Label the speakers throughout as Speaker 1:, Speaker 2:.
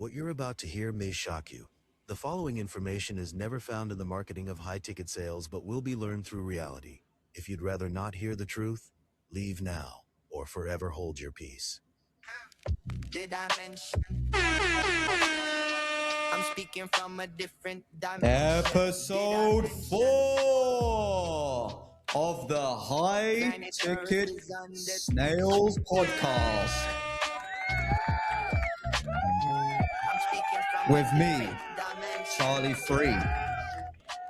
Speaker 1: What you're about to hear may shock you. The following information is never found in the marketing of high-ticket sales, but will be learned through reality. If you'd rather not hear the truth, leave now or forever hold your peace.
Speaker 2: Did I mention? I'm speaking from a different dimension.
Speaker 3: Episode 4 of the High Ticket Snails Podcast. With me, Charlie Free,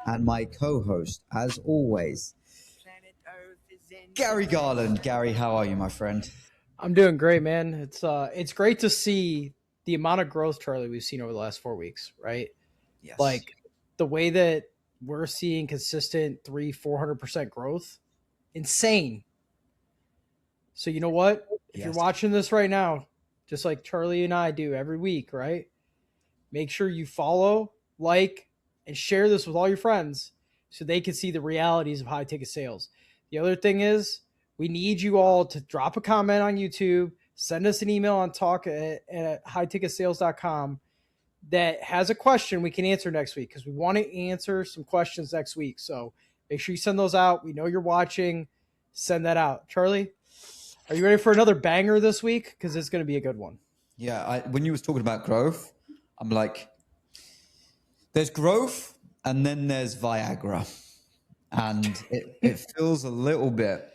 Speaker 3: and my co-host, as always, Gary Garland. Gary, how are you, my friend?
Speaker 4: I'm doing great, man. It's great to see the amount of growth, Charlie, we've seen over the last 4 weeks, right?
Speaker 3: Yes.
Speaker 4: Like the way that we're seeing consistent 400% growth, insane. So you know what? If you're watching this right now, just like Charlie and I do every week, right? Make sure you follow, like, and share this with all your friends so they can see the realities of high ticket sales. The other thing is, we need you all to drop a comment on YouTube, send us an email on talk@highticketsales.com that has a question we can answer next week, because we want to answer some questions next week. So make sure you send those out. We know you're watching. Send that out. Charlie, are you ready for another banger this week? Because it's going to be a good one.
Speaker 3: Yeah, when you was talking about growth, I'm like, there's growth and then there's Viagra. And it feels a little bit...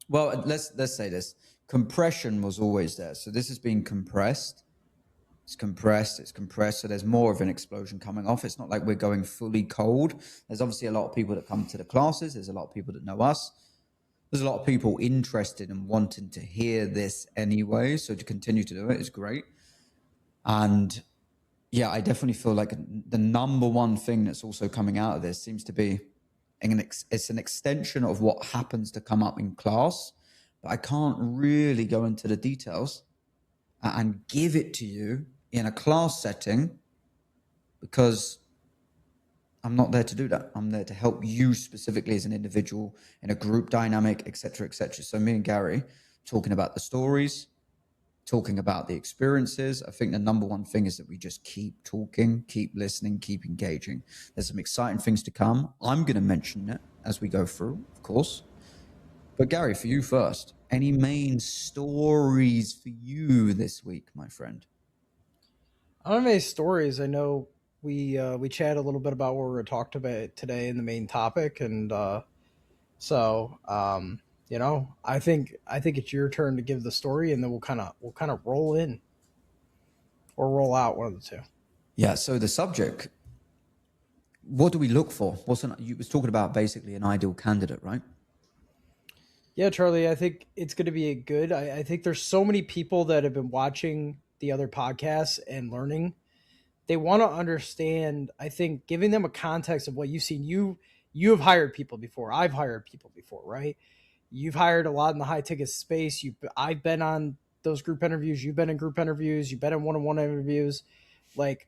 Speaker 3: Well, let's say this. Compression was always there. So this has been compressed. It's compressed. So there's more of an explosion coming off. It's not like we're going fully cold. There's obviously a lot of people that come to the classes. There's a lot of people that know us. There's a lot of people interested in wanting to hear this anyway. So to continue to do it is great. And yeah, I definitely feel like the number one thing that's also coming out of this seems to be it's an extension of what happens to come up in class, but I can't really go into the details and give it to you in a class setting because I'm not there to do that. I'm there to help you specifically as an individual in a group dynamic, etc., etc. So me and Gary talking about the stories, talking about the experiences. I think the number one thing is that we just keep talking, keep listening, keep engaging. There's some exciting things to come. I'm going to mention it as we go through, of course. But Gary, for you first, any main stories for you this week, my friend?
Speaker 4: I don't have any stories. I know we chatted a little bit about what we're going to talk about today in the main topic, and you know, I think it's your turn to give the story, and then we'll kind of roll in or roll out, one of the two.
Speaker 3: Yeah. So the subject, what do we look for? You was talking about basically an ideal candidate, right?
Speaker 4: Yeah, Charlie, I think it's going to be good. I think there's so many people that have been watching the other podcasts and learning. They want to understand, I think, giving them a context of what you've seen. You have hired people before. I've hired people before, right? You've hired a lot in the high ticket space. I've been on those group interviews. You've been in group interviews. You've been in one-on-one interviews. Like,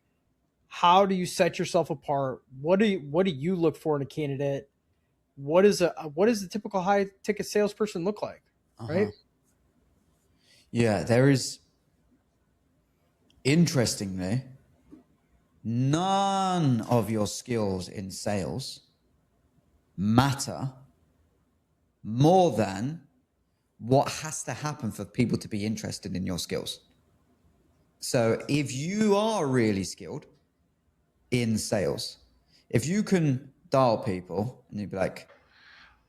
Speaker 4: how do you set yourself apart? What do you look for in a candidate? What does the typical high ticket salesperson look like? Right?
Speaker 3: Yeah, there is, interestingly, none of your skills in sales matter more than what has to happen for people to be interested in your skills. So if you are really skilled in sales, if you can dial people and you'd be like,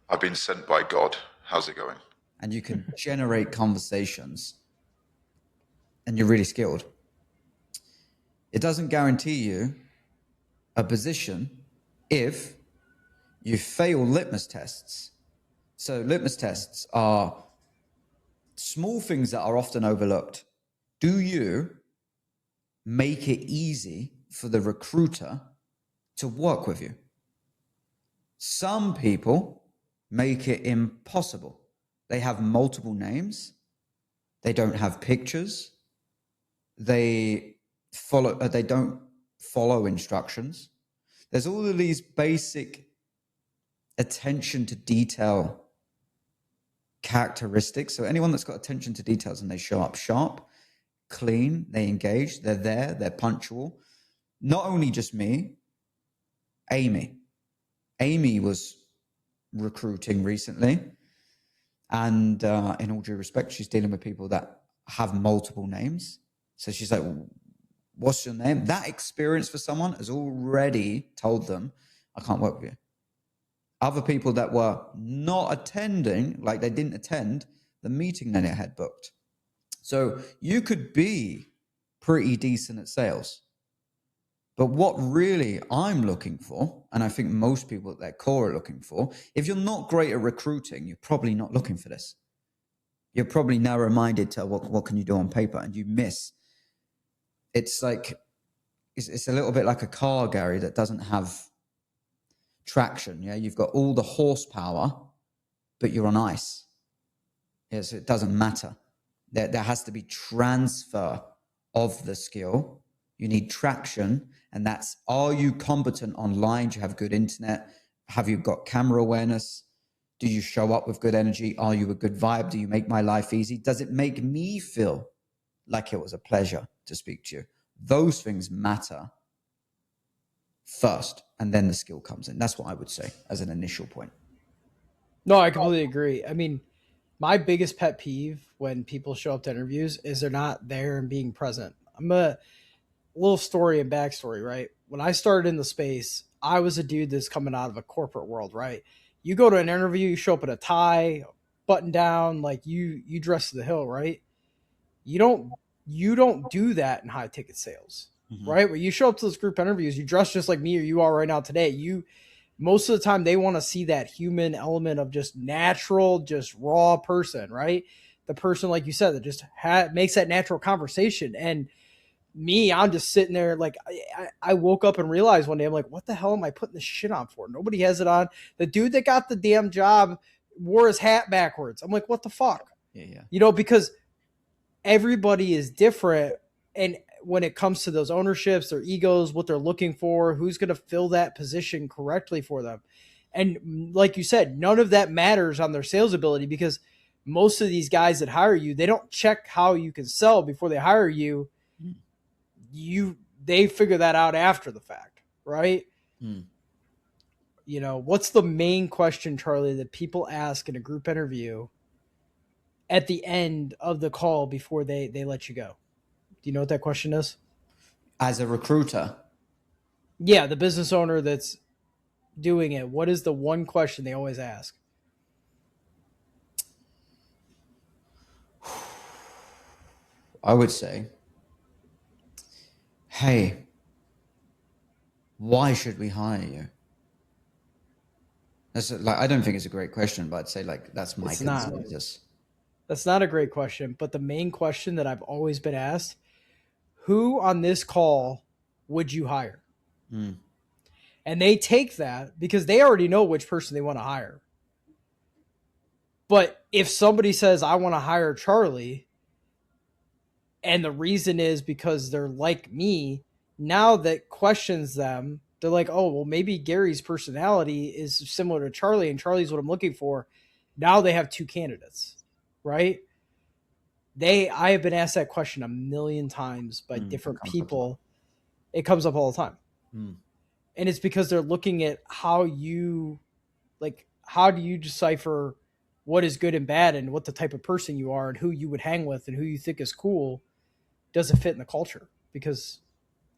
Speaker 5: I've been sent by God, how's it going?
Speaker 3: And you can generate conversations and you're really skilled, it doesn't guarantee you a position if you fail litmus tests. So litmus tests are small things that are often overlooked. Do you make it easy for the recruiter to work with you? Some people make it impossible. They have multiple names. They don't have pictures. They don't follow instructions. There's all of these basic attention to detail characteristics. So anyone that's got attention to details and they show up sharp clean, they engage, they're there, they're punctual. Not only just me, Amy. Amy was recruiting recently. And in all due respect, she's dealing with people that have multiple names. So she's like, what's your name? That experience for someone has already told them, I can't work with you. Other people that were not attending, like they didn't attend the meeting that it had booked. So you could be pretty decent at sales. But what really I'm looking for, and I think most people at their core are looking for, if you're not great at recruiting, you're probably not looking for this. You're probably narrow-minded to what can you do on paper, and you miss. It's like, it's a little bit like a car, Gary, that doesn't have traction. Yeah, you've got all the horsepower, but you're on ice. Yes, it doesn't matter. There has to be transfer of the skill. You need traction, and that's, are you competent online? Do you have good internet? Have you got camera awareness? Do you show up with good energy? Are you a good vibe? Do you make my life easy? Does it make me feel like it was a pleasure to speak to you? Those things matter first, and then the skill comes in. That's what I would say as an initial point.
Speaker 4: No, I completely agree. I mean, my biggest pet peeve when people show up to interviews is they're not there and being present. I'm a little story and backstory, right? When I started in the space, I was a dude that's coming out of a corporate world, right? You go to an interview, you show up in a tie, button down, like you dress to the hill, right? You don't do that in high ticket sales, right? When you show up to those group interviews, you dress just like me or you are right now today. Most of the time they want to see that human element of just natural, just raw person, right? The person, like you said, that just makes that natural conversation. And me, I'm just sitting there like I woke up and realized one day, I'm like, what the hell am I putting this shit on for? Nobody has it on. The dude that got the damn job wore his hat backwards. I'm like, what the fuck?
Speaker 3: Yeah.
Speaker 4: Because everybody is different. And when it comes to those ownerships, their egos, what they're looking for, who's going to fill that position correctly for them. And like you said, none of that matters on their sales ability, because most of these guys that hire you, they don't check how you can sell before they hire you. They figure that out after the fact, right? What's the main question, Charlie, that people ask in a group interview at the end of the call before they let you go? Do you know what that question is?
Speaker 3: As a recruiter?
Speaker 4: Yeah, the business owner that's doing it. What is the one question they always ask?
Speaker 3: I would say, hey, why should we hire you? I don't think it's a great question, but I'd say that's my consensus.
Speaker 4: That's not a great question, but the main question that I've always been asked, who on this call would you hire? And they take that because they already know which person they want to hire. But if somebody says, I want to hire Charlie, and the reason is because they're like me, now that questions them, they're like, oh, well, maybe Gary's personality is similar to Charlie, and Charlie's what I'm looking for. Now they have two candidates, right? I have been asked that question a million times by different people. It comes up all the time. And it's because they're looking at how do you decipher what is good and bad and what the type of person you are and who you would hang with and who you think is cool doesn't fit in the culture, because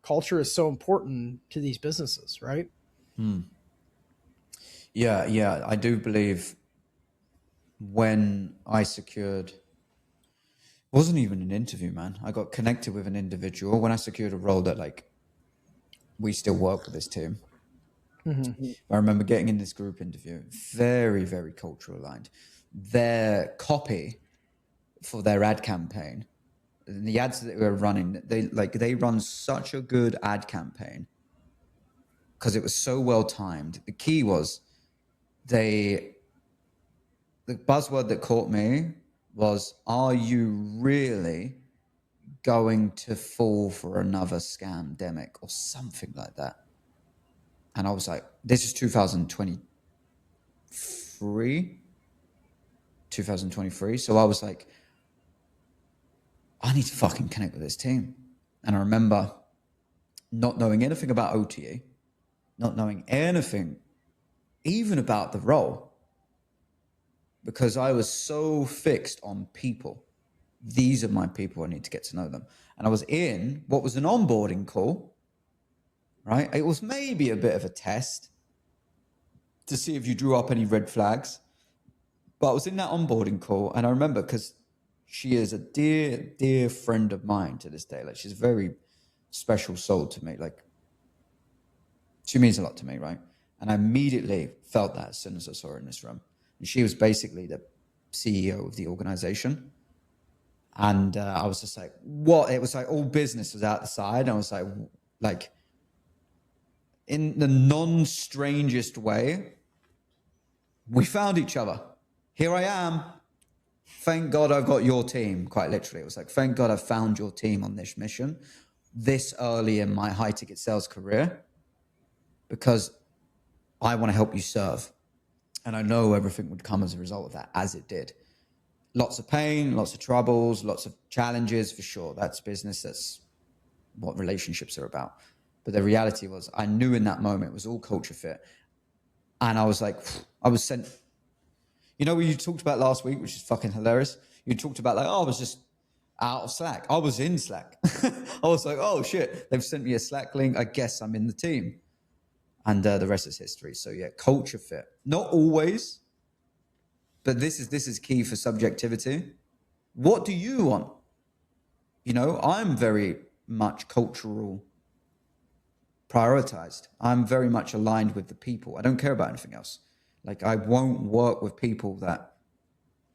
Speaker 4: culture is so important to these businesses, right?
Speaker 3: Yeah. I do believe when I secured, wasn't even an interview, man. I got connected with an individual when I secured a role that we still work with this team. I remember getting in this group interview, very, very cultural aligned. Their copy for their ad campaign, the ads that we were running, they run such a good ad campaign because it was so well timed. The key was the buzzword that caught me was, are you really going to fall for another scamdemic or something like that? And I was like, this is 2023. So I was like, I need to fucking connect with this team. And I remember not knowing anything about OTA, not knowing anything even about the role, because I was so fixed on people. These are my people. I need to get to know them. And I was in what was an onboarding call, right? It was maybe a bit of a test to see if you drew up any red flags. But I was in that onboarding call, and I remember because she is a dear, dear friend of mine to this day. Like, she's a very special soul to me. Like, she means a lot to me, right? And I immediately felt that as soon as I saw her in this room. And she was basically the CEO of the organization. And I was just like, what? It was like all business was out the side. And I was like, in the non-strangest way, we found each other. Here I am. Thank God I've got your team, quite literally. It was like, thank God I've found your team on this mission this early in my high ticket sales career, because I want to help you serve. And I know everything would come as a result of that, as it did. Lots of pain, lots of troubles, lots of challenges, for sure. That's business. That's what relationships are about. But the reality was, I knew in that moment it was all culture fit. And I was like, I was sent. You know what you talked about last week, which is fucking hilarious? You talked about like, oh, I was just out of Slack. I was in Slack. I was like, oh shit, they've sent me a Slack link. I guess I'm in the team. And the rest is history. So yeah, culture fit. Not always, but this is key for subjectivity. What do you want? You know, I'm very much cultural prioritized. I'm very much aligned with the people. I don't care about anything else. Like, I won't work with people that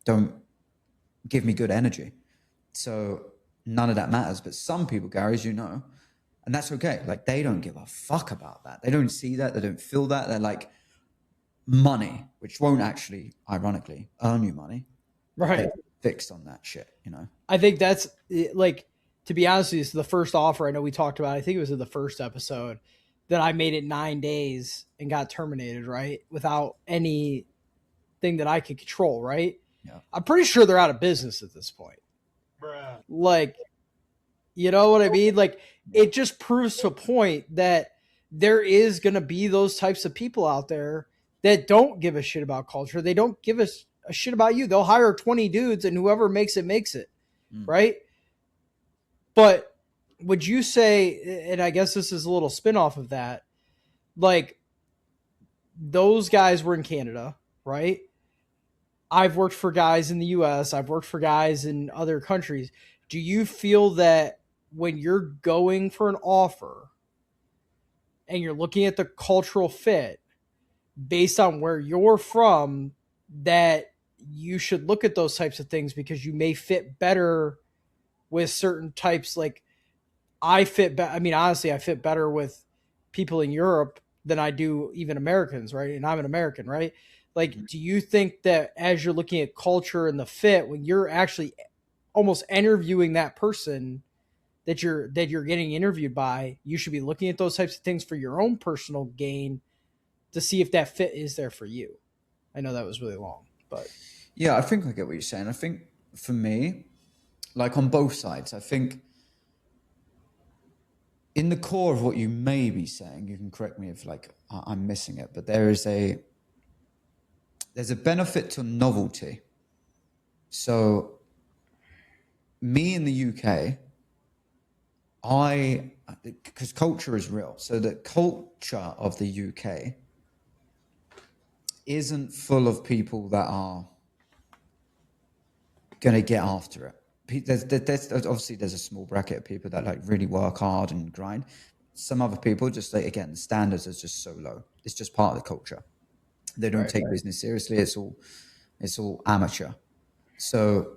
Speaker 3: don't give me good energy. So none of that matters. But some people, Gary, as you know, and that's okay. Like, they don't give a fuck about that. They don't see that. They don't feel that. They're like, money, which won't actually, ironically, earn you money.
Speaker 4: Right.
Speaker 3: They're fixed on that shit, you know?
Speaker 4: I think that's like, to be honest with you, it's the first offer I know we talked about. I think it was in the first episode that I made it 9 days and got terminated, right? Without anything that I could control, right?
Speaker 3: Yeah.
Speaker 4: I'm pretty sure they're out of business at this point.
Speaker 6: Bruh.
Speaker 4: Like, you know what I mean? Like, it just proves to a point that there is going to be those types of people out there that don't give a shit about culture. They don't give a shit about you. They'll hire 20 dudes and whoever makes it, right? But would you say, and I guess this is a little spin-off of that, like, those guys were in Canada, right? I've worked for guys in the US. I've worked for guys in other countries. Do you feel that when you're going for an offer and you're looking at the cultural fit based on where you're from, that you should look at those types of things because you may fit better with certain types? Like, I mean, honestly, I fit better with people in Europe than I do even Americans, right? And I'm an American, right? Like, do you think that as you're looking at culture and the fit, when you're actually almost interviewing that person that you're getting interviewed by, you should be looking at those types of things for your own personal gain to see if that fit is there for you? I know that was really long, but
Speaker 3: Yeah, I think I get what you're saying. I think for me, like, on both sides, I think in the core of what you may be saying, you can correct me if like I'm missing it, but there's a benefit to novelty. So me in the UK, because culture is real. So the culture of the UK isn't full of people that are going to get after it. There's obviously there's a small bracket of people that like really work hard and grind. Some other people just, like, again, the standards are just so low. It's just part of the culture. They don't take business seriously. It's all amateur. So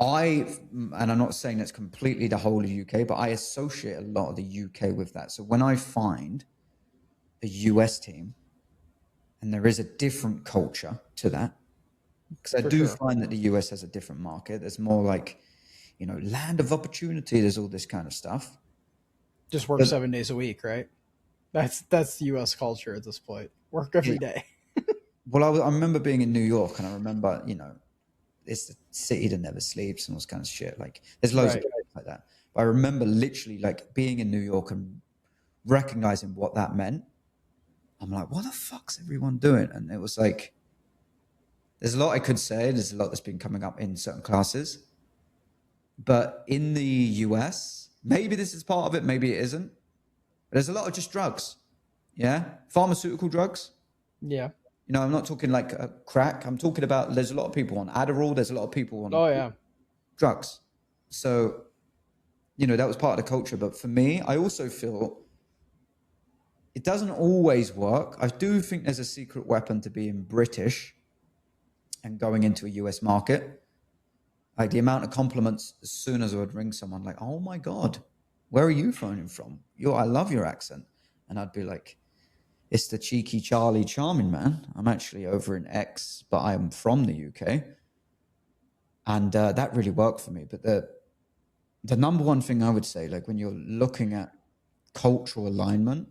Speaker 3: and I'm not saying that's completely the whole of the UK, but I associate a lot of the UK with that. So when I find a US team, and there is a different culture to that, because I do find that the US has a different market. There's more like, you know, land of opportunity. There's all this kind of stuff.
Speaker 4: just work 7 days a week, right? That's the US culture at this point. Work every day.
Speaker 3: Well, I remember being in New York, and I remember, you know, it's the city that never sleeps and all this kind of shit. Like there's loads of places like that. But I remember literally like being in New York and recognizing what that meant. I'm like, what the fuck's everyone doing? And it was like, there's a lot I could say. There's a lot that's been coming up in certain classes. But in the US, maybe this is part of it, maybe it isn't. But there's a lot of just drugs. Yeah. Pharmaceutical drugs.
Speaker 4: Yeah.
Speaker 3: You know, I'm not talking like a crack. I'm talking about there's a lot of people on Adderall. There's a lot of people on drugs. So, you know, that was part of the culture. But for me, I also feel it doesn't always work. I do think there's a secret weapon to being British and going into a US market. Like the amount of compliments as soon as I would ring someone, like, oh my God, where are you phoning from? I love your accent. And I'd be like, it's the cheeky Charlie Charming man. I'm actually over in X, but I'm from the UK. And that really worked for me. But the number one thing I would say, like when you're looking at cultural alignment,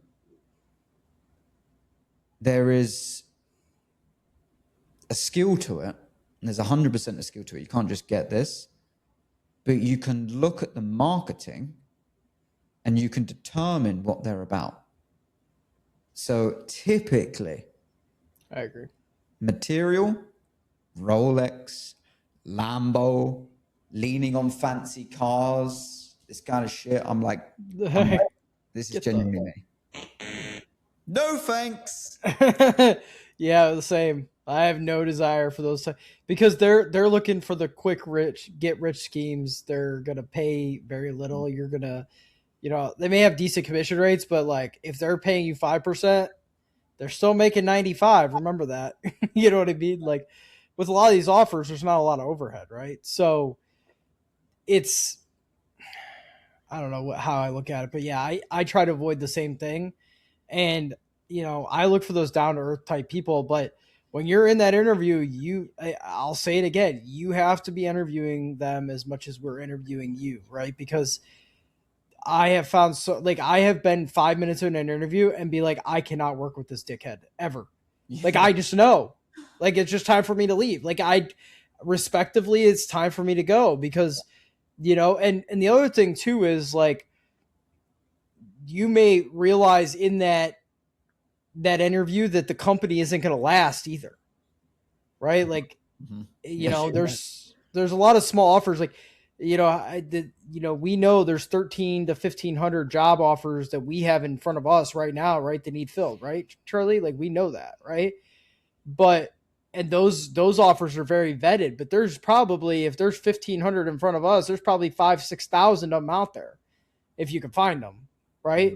Speaker 3: there is a skill to it. And there's 100% a skill to it. You can't just get this. But you can look at the marketing and you can determine what they're about. So typically,
Speaker 4: I agree.
Speaker 3: Material, Rolex, Lambo, leaning on fancy cars, this kind of shit. I'm like this is genuinely me. No thanks.
Speaker 4: Yeah, the same. I have no desire for those because they're looking for the quick get rich schemes. They're gonna pay very little. You're gonna, you know, they may have decent commission rates, but like if they're paying you 5%, they're still making 95. Remember that. You know what I mean? Like with a lot of these offers, there's not a lot of overhead, right? So it's, I don't know how I look at it, but yeah, I try to avoid the same thing. And, you know, I look for those down to earth type people, but when you're in that interview, I'll say it again, you have to be interviewing them as much as we're interviewing you, right? Because I have found I have been 5 minutes in an interview and be like, I cannot work with this dickhead ever. Yeah. Like, I just know, like, it's just time for me to leave. Like respectively, it's time for me to go because, you know, and the other thing too is like, you may realize in that interview that the company isn't going to last either. Right. Like, you know, there's a lot of small offers. Like, you know, we know there's 13 to 1,500 job offers that we have in front of us right now, right? That need filled, right, Charlie? Like we know that, right? But, and those offers are very vetted, but there's probably, if there's 1,500 in front of us, there's probably 5,000-6,000 of them out there if you can find them. Right.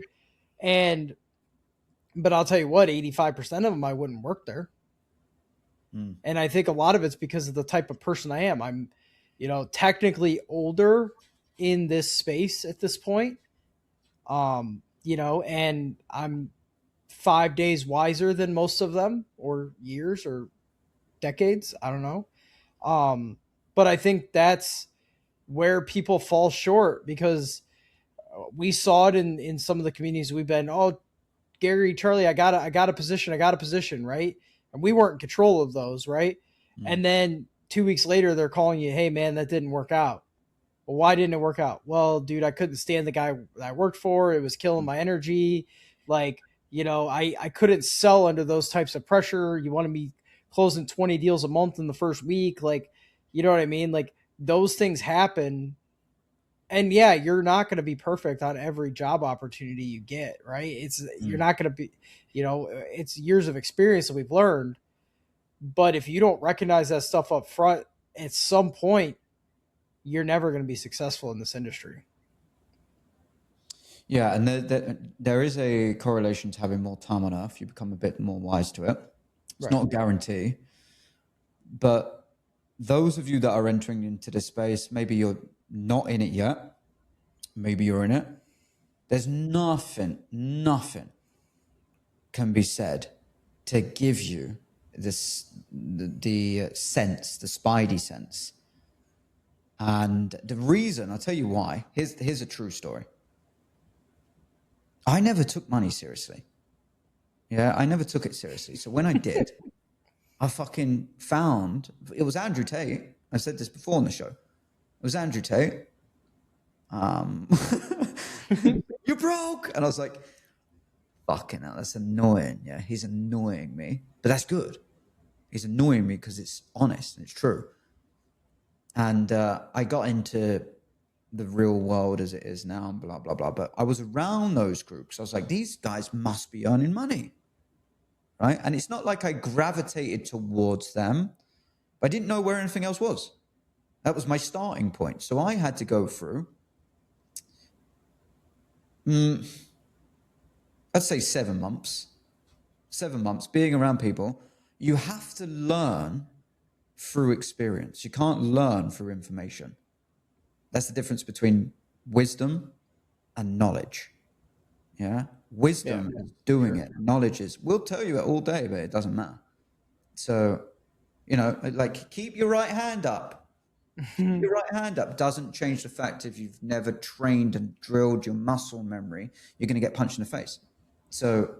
Speaker 4: But I'll tell you what, 85% of them, I wouldn't work there. And I think a lot of it's because of the type of person I am. I'm, you know, technically older in this space at this point. You know, and I'm 5 days wiser than most of them, or years or decades. I don't know. But I think that's where people fall short because we saw it in some of the communities we've been, oh, Gary, Charlie, I got a position, right? And we weren't in control of those, right? And then 2 weeks later, they're calling you, hey, man, that didn't work out. Well, why didn't it work out? Well, dude, I couldn't stand the guy that I worked for. It was killing my energy. Like, you know, I couldn't sell under those types of pressure. You wanted me closing 20 deals a month in the first week. Like, you know what I mean? Like those things happen. And yeah, you're not going to be perfect on every job opportunity you get, right? You're not going to be, you know, it's years of experience that we've learned. But if you don't recognize that stuff up front, at some point, you're never going to be successful in this industry.
Speaker 3: Yeah, and there is a correlation to having more time on earth. You become a bit more wise to it. It's not a guarantee. But those of you that are entering into this space, maybe you're not in it yet. Maybe you're in it. There's nothing can be said to give you this the sense, the spidey sense. And the reason, I'll tell you why. Here's a true story. I never took money seriously. Yeah, I never took it seriously. So when I did, I fucking found, it was Andrew Tate. I said this before on the show. It was Andrew Tate. You're broke. And I was like, fucking hell, that's annoying. Yeah, he's annoying me. But that's good. He's annoying me because it's honest and it's true. And I got into the real world as it is now and blah, blah, blah. But I was around those groups. I was like, these guys must be earning money. Right? And it's not like I gravitated towards them. I didn't know where anything else was. That was my starting point. So I had to go through, I'd say 7 months. 7 months being around people. You have to learn through experience. You can't learn through information. That's the difference between wisdom and knowledge. Yeah? Wisdom is doing it. Knowledge is, we'll tell you it all day, but it doesn't matter. So, like, keep your right hand up. Keep your right hand up doesn't change the fact if you've never trained and drilled your muscle memory, you're going to get punched in the face. So,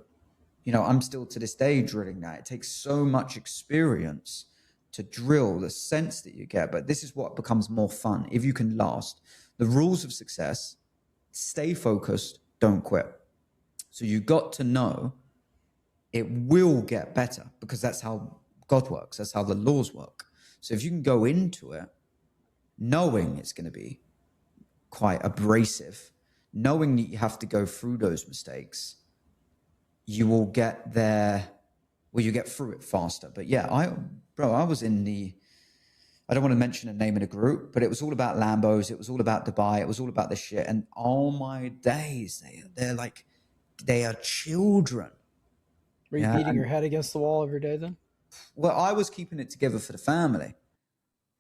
Speaker 3: I'm still to this day drilling that. It takes so much experience to drill the sense that you get, but this is what becomes more fun. If you can last, the rules of success, stay focused, don't quit. So you got to know it will get better because that's how God works. That's how the laws work. So if you can go into it knowing it's going to be quite abrasive, knowing that you have to go through those mistakes, you will get there. Well, you get through it faster. But yeah, I was in I don't want to mention a name in a group, but it was all about Lambos. It was all about Dubai. It was all about this shit. And all my days, they are children.
Speaker 4: Were you beating your head against the wall every day then?
Speaker 3: Well, I was keeping it together for the family.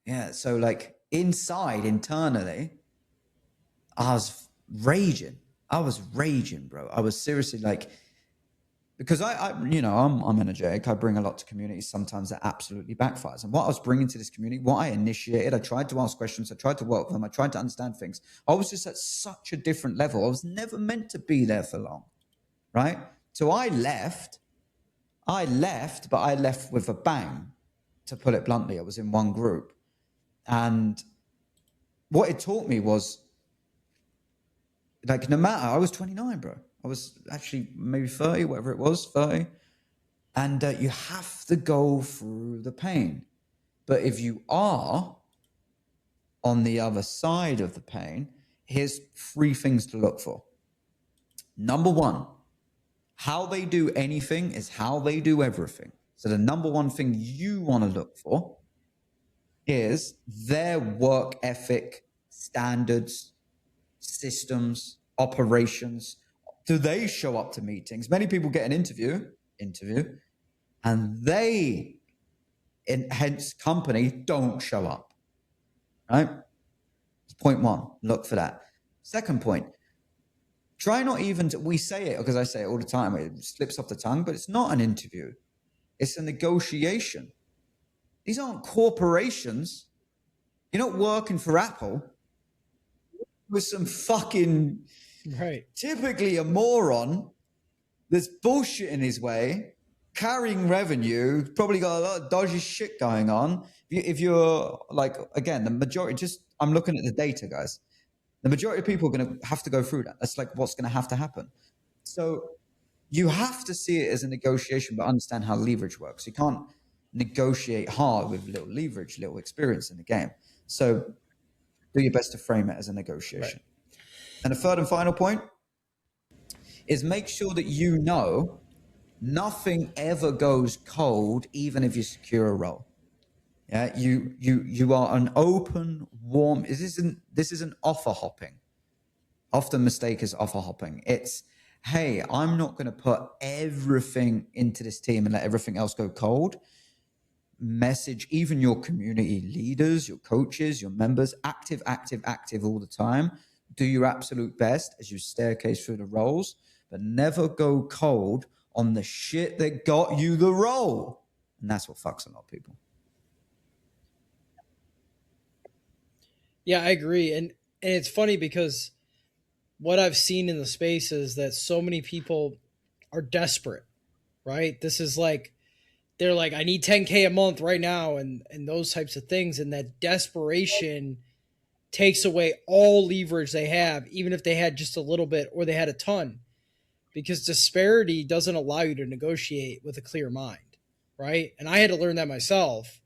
Speaker 3: Yeah. So like internally, I was raging. Bro. I was seriously like, because I'm energetic. I bring a lot to communities. Sometimes that absolutely backfires. And what I was bringing to this community, what I initiated, I tried to ask questions. I tried to work with them. I tried to understand things. I was just at such a different level. I was never meant to be there for long, right? So I left, but I left with a bang, to put it bluntly. I was in one group. And what it taught me was, like, no matter, I was 29, bro. I was actually maybe 30, whatever it was, 30. And you have to go through the pain. But if you are on the other side of the pain, here's 3 things to look for. Number 1, how they do anything is how they do everything. So the number 1 thing you want to look for is their work ethic, standards, systems, operations. Do they show up to meetings? Many people get an interview, and they, hence company, don't show up, right? Point 1, look for that. Second point, try not even to, we say it because I say it all the time, it slips off the tongue, but it's not an interview. It's a negotiation. These aren't corporations. You're not working for Apple with some fucking, typically a moron that's bullshit in his way, carrying revenue, probably got a lot of dodgy shit going on. If you're like, again, the majority, I'm looking at the data, guys. The majority of people are going to have to go through that. That's like what's going to have to happen. So you have to see it as a negotiation, but understand how leverage works. You can't negotiate hard with little leverage, little experience in the game. So do your best to frame it as a negotiation. Right. And the third and final point is make sure that you know nothing ever goes cold, even if you secure a role. Yeah, you are an open, warm. This isn't offer hopping. Often mistake is offer hopping. It's, hey, I'm not going to put everything into this team and let everything else go cold. Message even your community leaders, your coaches, your members, active all the time. Do your absolute best as you staircase through the roles, but never go cold on the shit that got you the role. And that's what fucks a lot of people.
Speaker 4: Yeah, I agree. And it's funny because what I've seen in the space is that so many people are desperate, right? This is like they're like, I need 10K a month right now, and those types of things, and that desperation takes away all leverage they have, even if they had just a little bit or they had a ton, because disparity doesn't allow you to negotiate with a clear mind, right? And I had to learn that myself.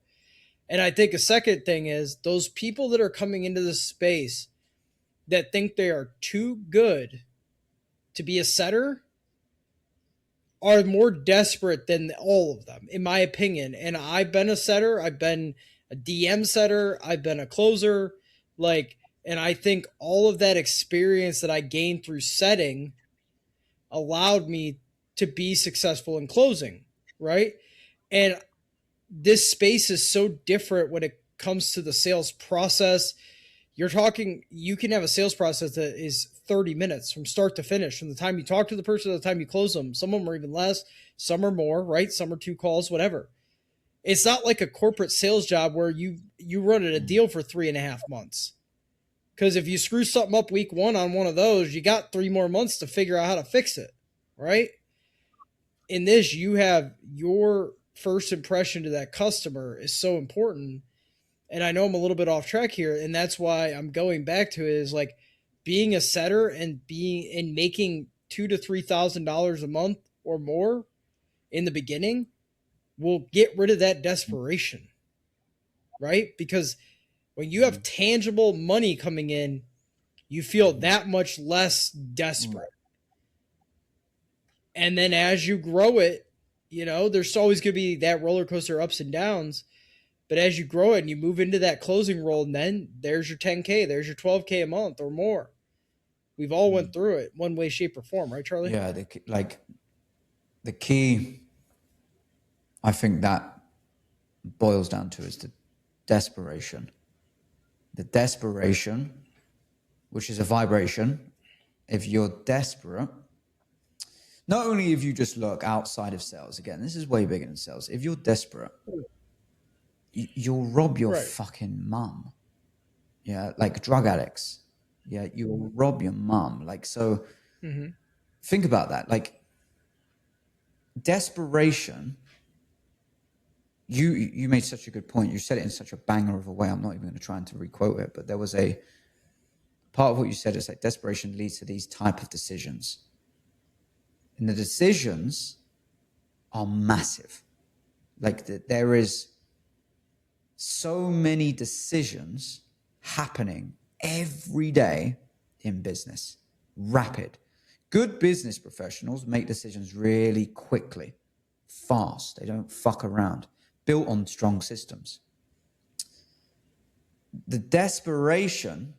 Speaker 4: And I think a second thing is those people that are coming into this space that think they are too good to be a setter are more desperate than all of them, in my opinion. And I've been a setter, I've been a DM setter, I've been a closer, like, and I think all of that experience that I gained through setting allowed me to be successful in closing, right? And this space is so different when it comes to the sales process. You're talking, you can have a sales process that is 30 minutes from start to finish, from the time you talk to the person to the time you close them. Some of them are even less, some are more, right? Some are 2 calls, whatever. It's not like a corporate sales job where you run a deal for 3.5 months. Because if you screw something up week 1 on one of those, you got 3 more months to figure out how to fix it, right? In this, you have your first impression to that customer is so important. And I know I'm a little bit off track here, and that's why I'm going back to it, is like being a setter and making $2,000 to $3,000 a month or more in the beginning will get rid of that desperation, right? Because when you have tangible money coming in, you feel that much less desperate. And then as you grow it, there's always going to be that roller coaster ups and downs. But as you grow it and you move into that closing role, and then there's your 10K, there's your 12K a month or more. We've all went through it one way, shape, or form, right, Charlie?
Speaker 3: Yeah, the key, I think that boils down to is the desperation. The desperation, which is a vibration. If you're desperate, not only if you just look outside of sales, again, this is way bigger than sales. If you're desperate, you'll rob your fucking mum. Yeah, like drug addicts. Yeah, you'll rob your mum. Like, so think about that. Like, desperation, you made such a good point. You said it in such a banger of a way. I'm not even going to try and to requote it, but there was a part of what you said is like desperation leads to these type of decisions. And the decisions are massive. Like there is so many decisions happening every day in business. Rapid. Good business professionals make decisions really quickly, fast. They don't fuck around. Built on strong systems. The desperation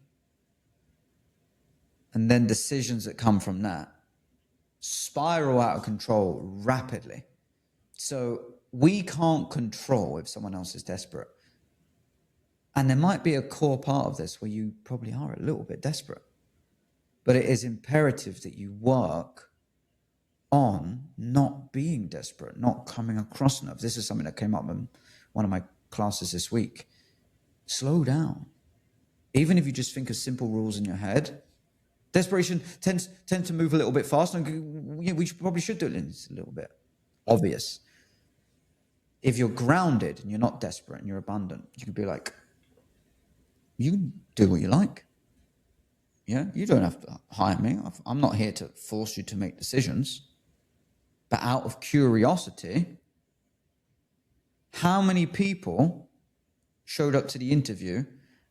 Speaker 3: and then decisions that come from that spiral out of control rapidly. So we can't control if someone else is desperate. And there might be a core part of this where you probably are a little bit desperate. But it is imperative that you work on not being desperate, not coming across enough. This is something that came up in one of my classes this week. Slow down. Even if you just think of simple rules in your head, desperation tends to move a little bit faster. And we probably should do it. It's a little bit obvious. If you're grounded and you're not desperate and you're abundant, you could be like, you can do what you like. Yeah, you don't have to hire me. I'm not here to force you to make decisions. But out of curiosity, how many people showed up to the interview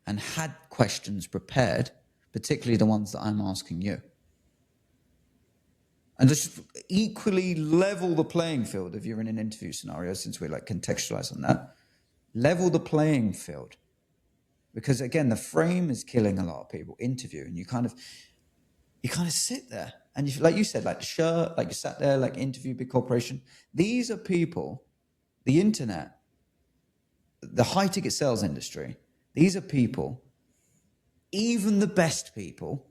Speaker 3: and had questions prepared, particularly the ones that I'm asking you? And just equally level the playing field if you're in an interview scenario, since we're like contextualized on that. Level the playing field. Because again, the frame is killing a lot of people. Interview, and you kind of sit there, and you, like you said, like the shirt, like you sat there, like interview, big corporation. These are people, the internet, the high ticket sales industry. These are people, even the best people,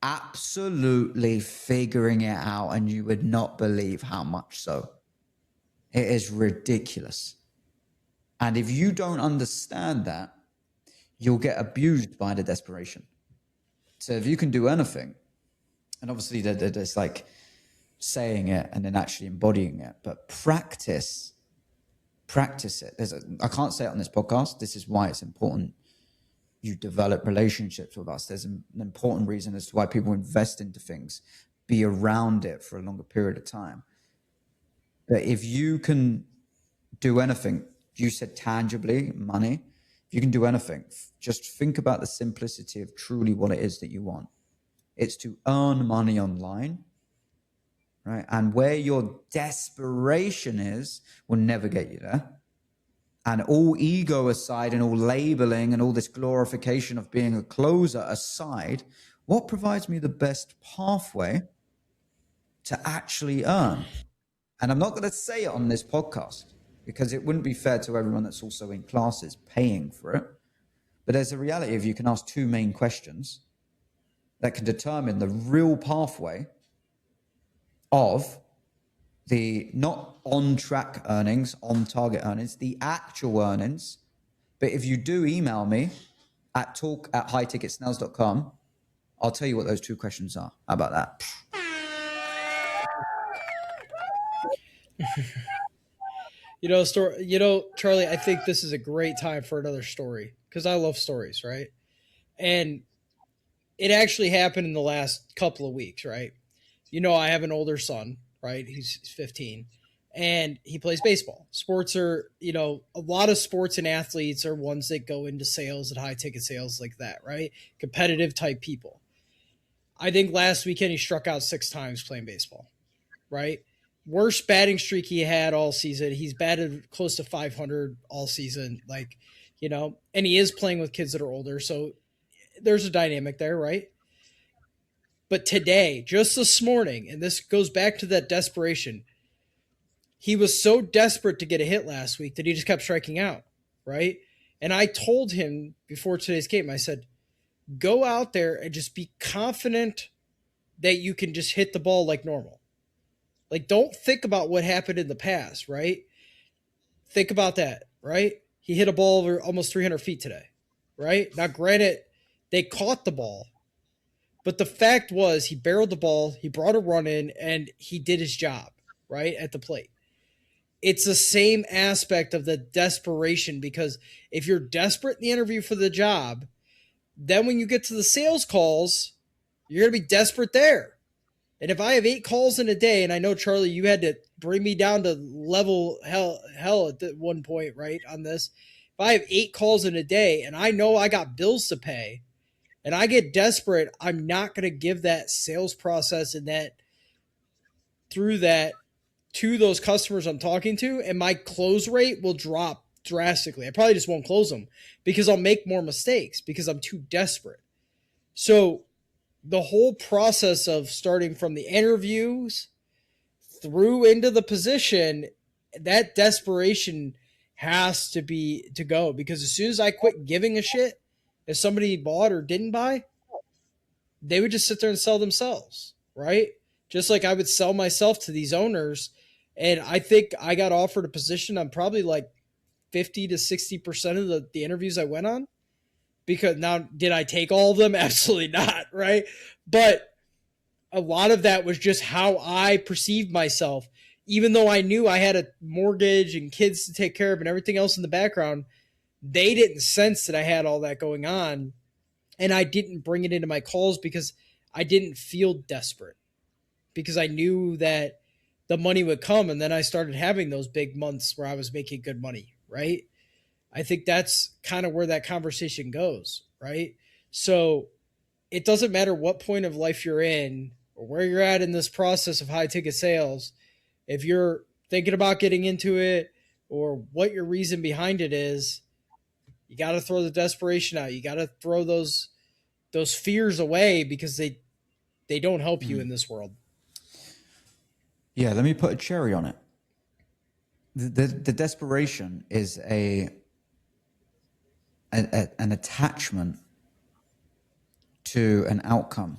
Speaker 3: absolutely figuring it out, and you would not believe how much so. It is ridiculous. And if you don't understand that, you'll get abused by the desperation. So if you can do anything, and obviously there's like saying it and then actually embodying it, but practice practice it. I can't say it on this podcast. This is why it's important you develop relationships with us. There's an important reason as to why people invest into things, be around it for a longer period of time. But if you can do anything, you said tangibly, money, if you can do anything, just think about the simplicity of truly what it is that you want. It's to earn money online, right? And where your desperation is will never get you there. And all ego aside and all labeling and all this glorification of being a closer aside, what provides me the best pathway to actually earn? And I'm not going to say it on this podcast because it wouldn't be fair to everyone that's also in classes paying for it. But there's a reality of you can ask two main questions that can determine the real pathway of the not on track earnings, on target earnings, the actual earnings. But if you do email me at talk@highticketsnails.com, I'll tell you what those two questions are. How about that?
Speaker 4: Charlie, I think this is a great time for another story because I love stories, right? And it actually happened in the last couple of weeks, right? I have an older son, right? He's 15 and he plays baseball. Sports are, a lot of sports and athletes are ones that go into sales and high ticket sales like that, right? Competitive type people. I think last weekend he struck out 6 times playing baseball, right? Worst batting streak he had all season. He's batted close to 500 all season, and he is playing with kids that are older. So there's a dynamic there, right? But today, just this morning, and this goes back to that desperation, he was so desperate to get a hit last week that he just kept striking out, right? And I told him before today's game, I said, go out there and just be confident that you can just hit the ball like normal. Like, don't think about what happened in the past, right? Think about that, right? He hit a ball over almost 300 feet today, right? Now, granted, they caught the ball, but the fact was he barreled the ball, he brought a run in, and he did his job, right, at the plate. It's the same aspect of the desperation because if you're desperate in the interview for the job, then when you get to the sales calls, you're going to be desperate there. And if I have 8 calls in a day, and I know, Charlie, you had to bring me down to level hell at one point, right, on this. If I have 8 calls in a day and I know I got bills to pay and I get desperate, I'm not going to give that sales process and that through that to those customers I'm talking to, and my close rate will drop drastically. I probably just won't close them because I'll make more mistakes because I'm too desperate. So the whole process of starting from the interviews through into the position, that desperation has to go because as soon as I quit giving a shit if somebody bought or didn't buy, they would just sit there and sell themselves, right? Just like I would sell myself to these owners. And I think I got offered a position on probably like 50 to 60% of the interviews I went on. Because now, did I take all of them? Absolutely not, right? But a lot of that was just how I perceived myself. Even though I knew I had a mortgage and kids to take care of and everything else in the background, they didn't sense that I had all that going on. And I didn't bring it into my calls because I didn't feel desperate. Because I knew that the money would come. And then I started having those big months where I was making good money, right? I think that's kind of where that conversation goes, right? So it doesn't matter what point of life you're in or where you're at in this process of high ticket sales. If you're thinking about getting into it or what your reason behind it is, you got to throw the desperation out. You got to throw those fears away because they don't help you in this world.
Speaker 3: Yeah, let me put a cherry on it. The desperation is an attachment to an outcome.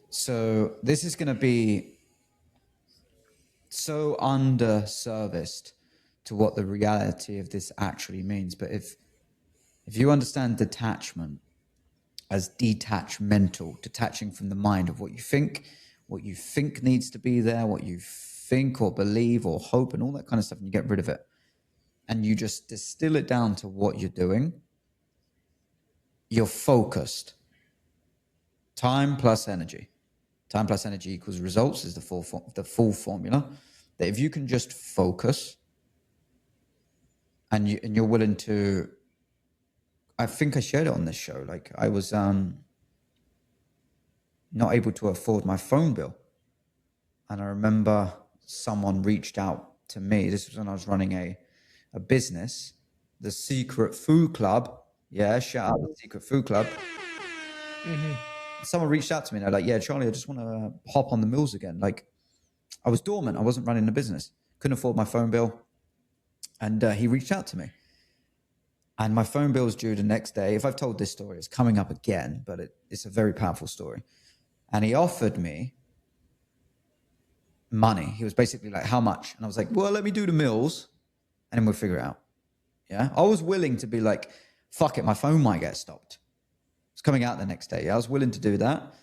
Speaker 3: So this is going to be so underserviced to what the reality of this actually means. But if you understand detachment as detachmental, detaching from the mind of what you think needs to be there, what you think or believe or hope and all that kind of stuff, and you get rid of it, and you just distill it down to what you're doing, you're focused. Time plus energy. Time plus energy equals results is the full formula. That if you can just focus and you're willing to, I think I shared it on this show. Like I was not able to afford my phone bill. And I remember someone reached out to me. This was when I was running a business, the Secret Food Club. Yeah, shout out the Secret Food Club.
Speaker 4: Mm-hmm.
Speaker 3: Someone reached out to me and they're like, yeah, Charlie, I just want to hop on the mills again. Like I was dormant. I wasn't running the business. Couldn't afford my phone bill. And he reached out to me. And my phone bill was due the next day. If I've told this story, it's coming up again, but it's a very powerful story. And he offered me money. He was basically like, how much? And I was like, well, let me do the mills and then we'll figure it out. Yeah. I was willing to be like, fuck it, my phone might get stopped. It's coming out the next day. Yeah, I was willing to do that.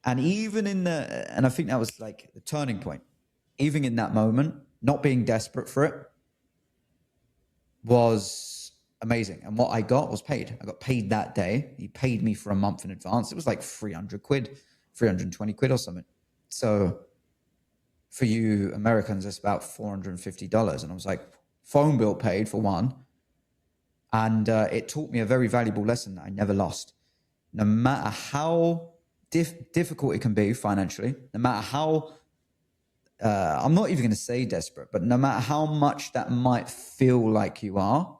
Speaker 3: And even and I think that was like the turning point. Even in that moment, not being desperate for it was amazing. And what I got was paid. I got paid that day. He paid me for a month in advance. It was like 300 quid, 320 quid or something. So for you Americans, it's about $450. And I was like, phone bill paid for one. And it taught me a very valuable lesson that I never lost. No matter how difficult it can be financially, no matter how, I'm not even going to say desperate, but no matter how much that might feel like you are,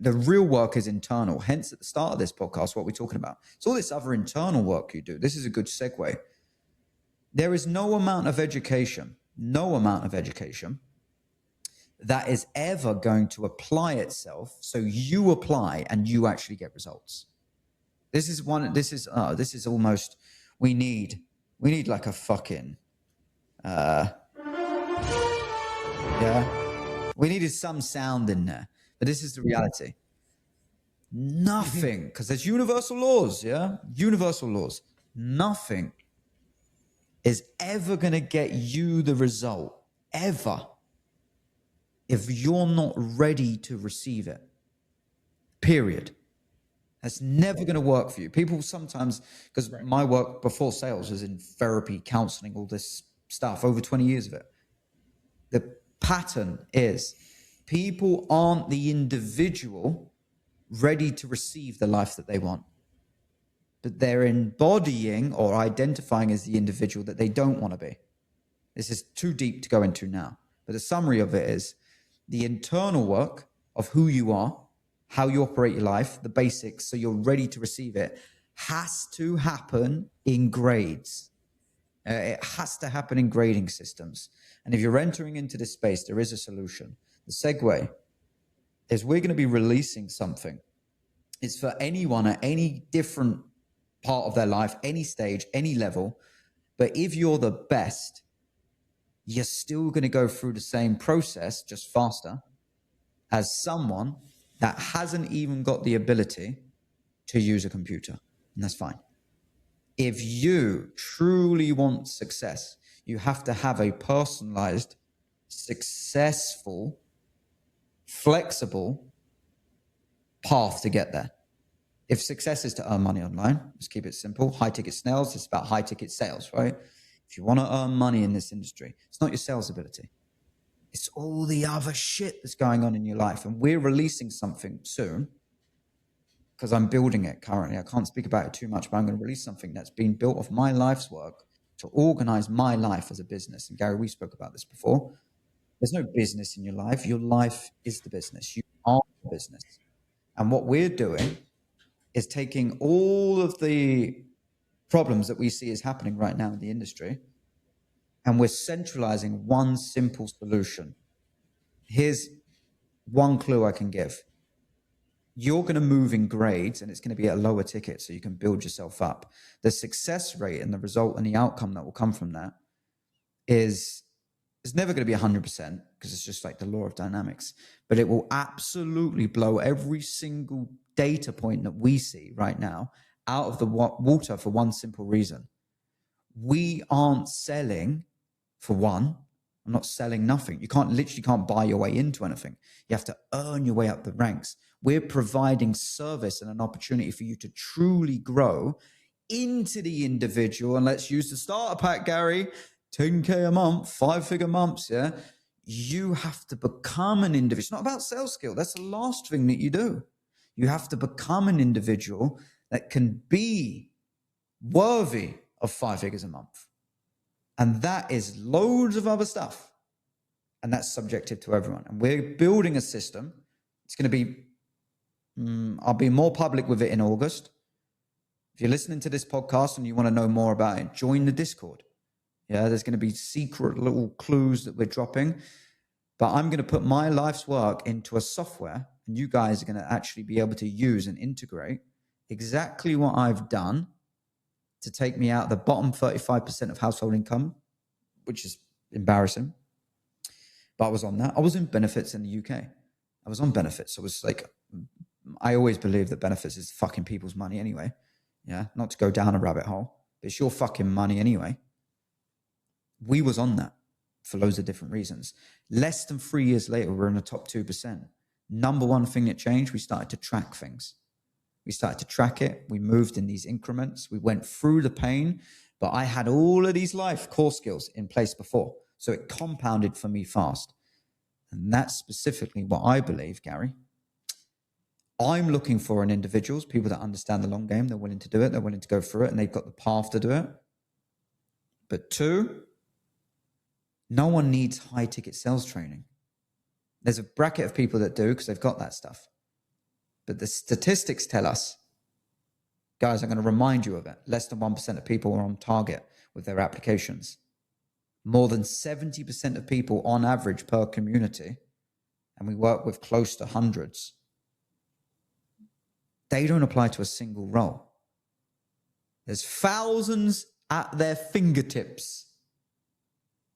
Speaker 3: the real work is internal. Hence, at the start of this podcast, what we're talking about. It's all this other internal work you do. This is a good segue. There is no amount of education that is ever going to apply itself. So you apply and you actually get results. This is almost, we need like a fucking, we needed some sound in there, but this is the reality. Nothing, because there's universal laws, universal laws. Nothing is ever going to get you the result, ever, if you're not ready to receive it. Period. That's never going to work for you. People sometimes, because my work before sales was in therapy, counseling, all this stuff, over 20 years of it. The pattern is people aren't the individual ready to receive the life that they want, but they're embodying or identifying as the individual that they don't want to be. This is too deep to go into now, but the summary of it is the internal work of who you are, how you operate your life, the basics, so you're ready to receive it, has to happen in grades. It has to happen in grading systems. And if you're entering into this space, there is a solution. The segue is we're going to be releasing something. It's for anyone at any different part of their life, any stage, any level. But if you're the best, you're still going to go through the same process, just faster, as someone that hasn't even got the ability to use a computer. And that's fine. If you truly want success, you have to have a personalized, successful, flexible path to get there. If success is to earn money online, let's keep it simple. High ticket sales, it's about high ticket sales, right? If you want to earn money in this industry, it's not your sales ability. It's all the other shit that's going on in your life. And we're releasing something soon because I'm building it currently. I can't speak about it too much, but I'm going to release something that's been built off my life's work to organize my life as a business. And Gary, we spoke about this before. There's no business in your life. Your life is the business. You are the business. And what we're doing is taking all of the problems that we see is happening right now in the industry, and we're centralizing one simple solution. Here's one clue I can give. You're going to move in grades and it's going to be at a lower ticket so you can build yourself up. The success rate and the result and the outcome that will come from that is never going to be 100% because it's just like the law of dynamics, but it will absolutely blow every single data point that we see right now out of the water for one simple reason. We aren't selling for one. I'm not selling nothing. You can't buy your way into anything. You have to earn your way up the ranks. We're providing service and an opportunity for you to truly grow into the individual. And let's use the starter pack, Gary. 10K a month, 5-figure months, yeah? You have to become an individual. It's not about sales skill. That's the last thing that you do. You have to become an individual that can be worthy of 5 figures a month. And that is loads of other stuff. And that's subjective to everyone. And we're building a system. It's going to be, I'll be more public with it in August. If you're listening to this podcast and you want to know more about it, join the Discord. Yeah, there's going to be secret little clues that we're dropping. But I'm going to put my life's work into a software, and you guys are going to actually be able to use and integrate exactly what I've done to take me out of the bottom 35% of household income, which is embarrassing. But I was on that. I was in benefits in the UK. I was on benefits. I was like, I always believe that benefits is fucking people's money anyway. Yeah, not to go down a rabbit hole, but it's your fucking money anyway. We was on that for loads of different reasons. Less than 3 years later, we're in the top 2%. Number one thing that changed, we started to track things. We started to track it. We moved in these increments. We went through the pain, but I had all of these life core skills in place before. So it compounded for me fast. And that's specifically what I believe, Gary. I'm looking for in individuals, people that understand the long game. They're willing to do it. They're willing to go through it, and they've got the path to do it. But two, no one needs high ticket sales training. There's a bracket of people that do because they've got that stuff. But the statistics tell us, guys, I'm going to remind you of it. Less than 1% of people are on target with their applications. More than 70% of people on average per community, and we work with close to hundreds, they don't apply to a single role. There's thousands at their fingertips,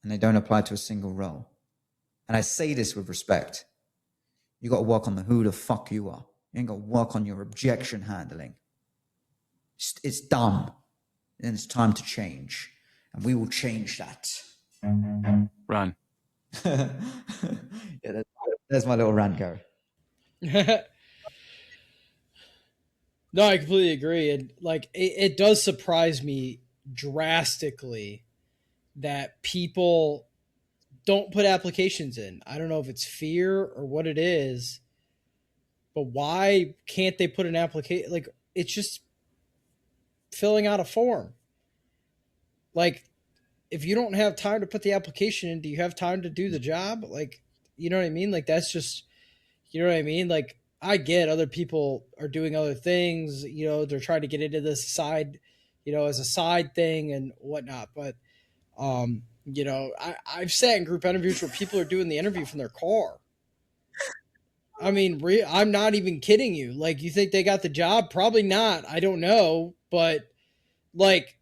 Speaker 3: and they don't apply to a single role. And I say this with respect. You got to work on the who the fuck you are. You ain't got to work on your objection handling. It's dumb. And it's time to change. And we will change that.
Speaker 6: Run.
Speaker 3: Yeah, there's my little rant, Gary.
Speaker 4: No, I completely agree. And like, it does surprise me drastically that people don't put applications in. I don't know if it's fear or what it is, but why can't they put an application? Like, it's just filling out a form. Like, if you don't have time to put the application in, do you have time to do the job? Like, you know what I mean? Like, that's just, you know what I mean? Like, I get other people are doing other things, you know, they're trying to get into this side, you know, as a side thing and whatnot. But, you know, I've sat in group interviews where people are doing the interview from their car. I mean, I'm not even kidding you. Like, you think they got the job? Probably not. I don't know. But, like,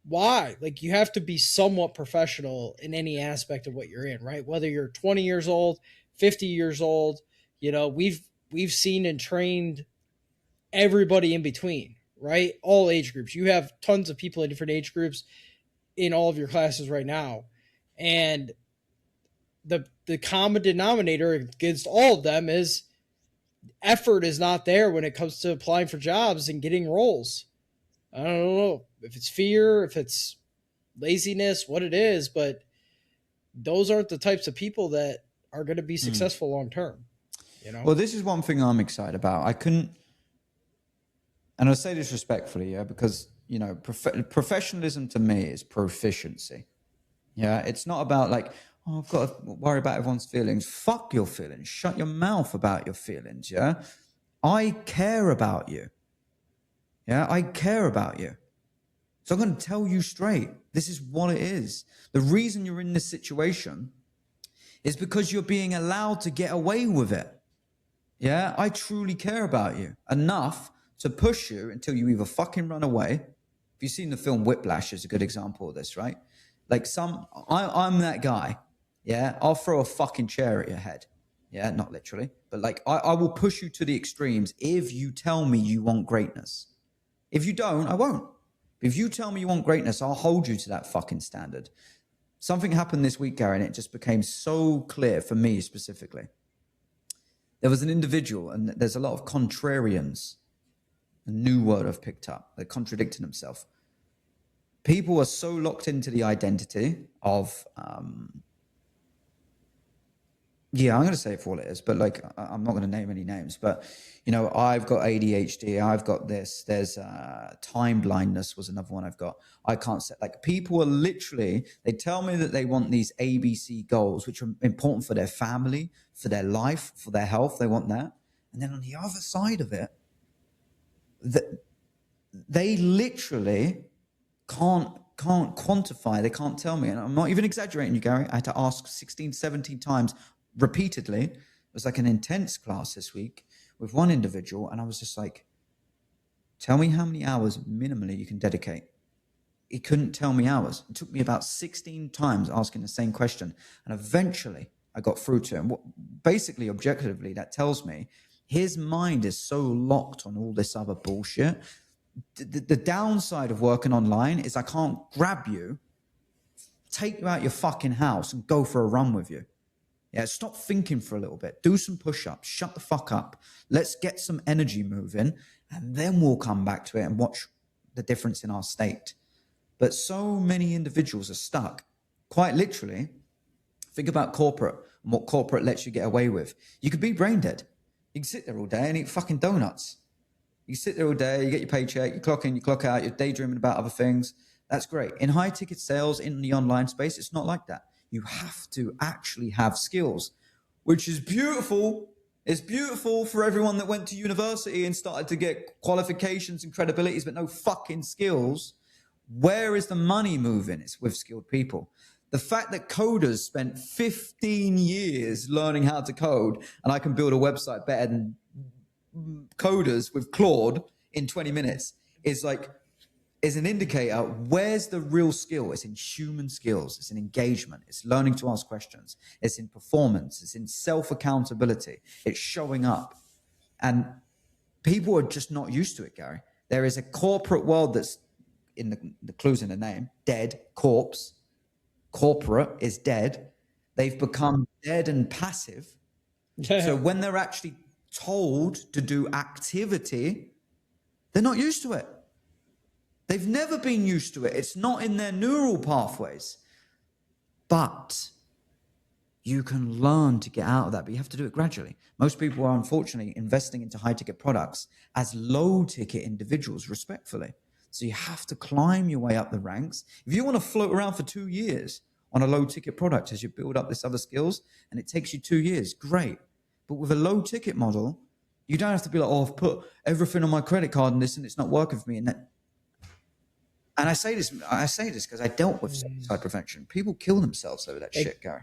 Speaker 4: why? Like, you have to be somewhat professional in any aspect of what you're in, right? Whether you're 20 years old, 50 years old, you know, we've seen and trained everybody in between, right? All age groups. You have tons of people in different age groups in all of your classes right now. And the common denominator against all of them is effort is not there when it comes to applying for jobs and getting roles. I don't know if it's fear, if it's laziness, what it is, but those aren't the types of people that are going to be successful long term. You know?
Speaker 3: Well, this is one thing I'm excited about. I couldn't, and I say this respectfully, yeah, because, you know, professionalism to me is proficiency. Yeah, it's not about like, oh, I've got to worry about everyone's feelings. Fuck your feelings. Shut your mouth about your feelings, yeah? I care about you. Yeah, I care about you. So I'm going to tell you straight, this is what it is. The reason you're in this situation is because you're being allowed to get away with it. Yeah, I truly care about you enough to push you until you either fucking run away. If you've seen the film Whiplash, is a good example of this, right? Like I'm that guy. Yeah, I'll throw a fucking chair at your head. Yeah, not literally, but like I will push you to the extremes if you tell me you want greatness. If you don't, I won't. If you tell me you want greatness, I'll hold you to that fucking standard. something happened this week, Gary, and it just became so clear for me specifically. There was an individual, and there's a lot of contrarians, a new word I've picked up. They're contradicting themselves. People are so locked into the identity of, yeah, I'm going to say it for what it is, but like, I'm not going to name any names, but, you know, I've got ADHD, I've got this, there's time blindness was another one I've got. I can't set, like, people are literally, they tell me that they want these ABC goals, which are important for their family, for their life, for their health, they want that. And then on the other side of it, they literally can't quantify, they can't tell me. And I'm not even exaggerating you, Gary. I had to ask 16, 17 times repeatedly. It was like an intense class this week with one individual. And I was just like, tell me how many hours minimally you can dedicate. He couldn't tell me hours. It took me about 16 times asking the same question. And eventually I got through to him. Basically, objectively, that tells me his mind is so locked on all this other bullshit. The downside of working online is I can't grab you, take you out your fucking house and go for a run with you. Yeah, stop thinking for a little bit. Do some push-ups. Shut the fuck up. Let's get some energy moving, and then we'll come back to it and watch the difference in our state. But so many individuals are stuck. Quite literally, think about corporate and what corporate lets you get away with. You could be brain dead. You can sit there all day and eat fucking donuts. You sit there all day, you get your paycheck, you clock in, you clock out, you're daydreaming about other things. That's great. In high ticket sales, in the online space, it's not like that. You have to actually have skills, which is beautiful. It's beautiful for everyone that went to university and started to get qualifications and credibilities, but no fucking skills. Where is the money moving? It's with skilled people. The fact that coders spent 15 years learning how to code, and I can build a website better than coders with Claude in 20 minutes is an indicator. Where's the real skill? It's in human skills. It's in engagement. It's learning to ask questions. It's in performance. It's in self-accountability. It's showing up. And people are just not used to it, Gary. There is a corporate world that's in the clues in the name, dead, corpse. Corporate is dead. They've become dead and passive. Yeah. So when they're actually told to do activity, they're not used to it. They've never been used to it. It's not in their neural pathways. But you can learn to get out of that, but you have to do it gradually. Most people are unfortunately investing into high-ticket products as low-ticket individuals, respectfully. So you have to climb your way up the ranks. If you want to float around for 2 years on a low-ticket product as you build up this other skills, and it takes you 2 years, great. But with a low-ticket model, you don't have to be like, oh, I've put everything on my credit card and this, and it's not working for me. And I say this because I dealt with suicide prevention. People kill themselves over that shit, Gary.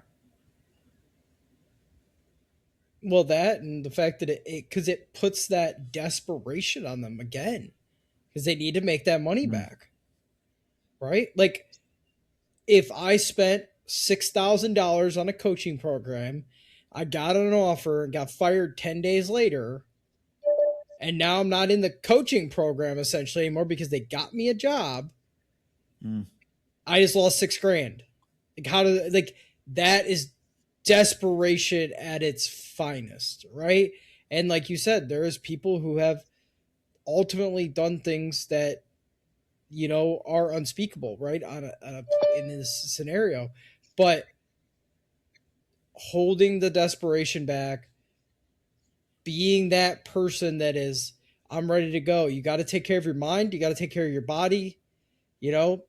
Speaker 4: Well, that and the fact that it puts that desperation on them again, because they need to make that money back, right? Like, if I spent $6,000 on a coaching program, I got an offer and got fired 10 days later, and now I'm not in the coaching program essentially anymore because they got me a job. I just lost $6,000. That is desperation at its finest, right? And like you said, there is people who have ultimately done things that, you know, are unspeakable, right? In this scenario, but holding the desperation back, being that person that is, I'm ready to go. You got to take care of your mind. You got to take care of your body. You know,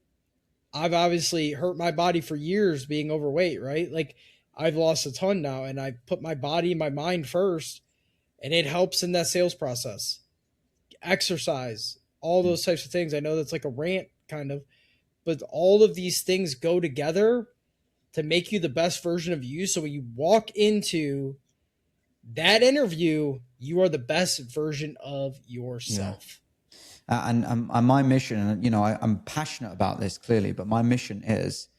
Speaker 4: I've obviously hurt my body for years being overweight, right? Like, I've lost a ton now, and I put my body and my mind first, and it helps in that sales process. Exercise, all those types of things. I know that's like a rant kind of, but all of these things go together to make you the best version of you. So when you walk into that interview, you are the best version of yourself.
Speaker 3: Yeah. And my mission, and you know, I'm passionate about this clearly, but my mission is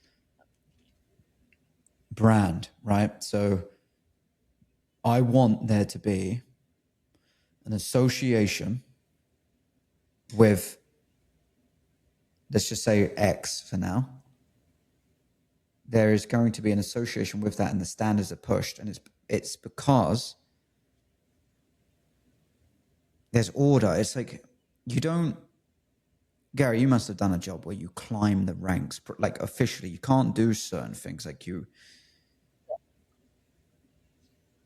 Speaker 3: brand, right? So I want there to be an association with, let's just say X for now, there is going to be an association with that, and the standards are pushed, and it's because there's order. It's like you don't, Gary, you must have done a job where you climb the ranks, like officially. You can't do certain things like you.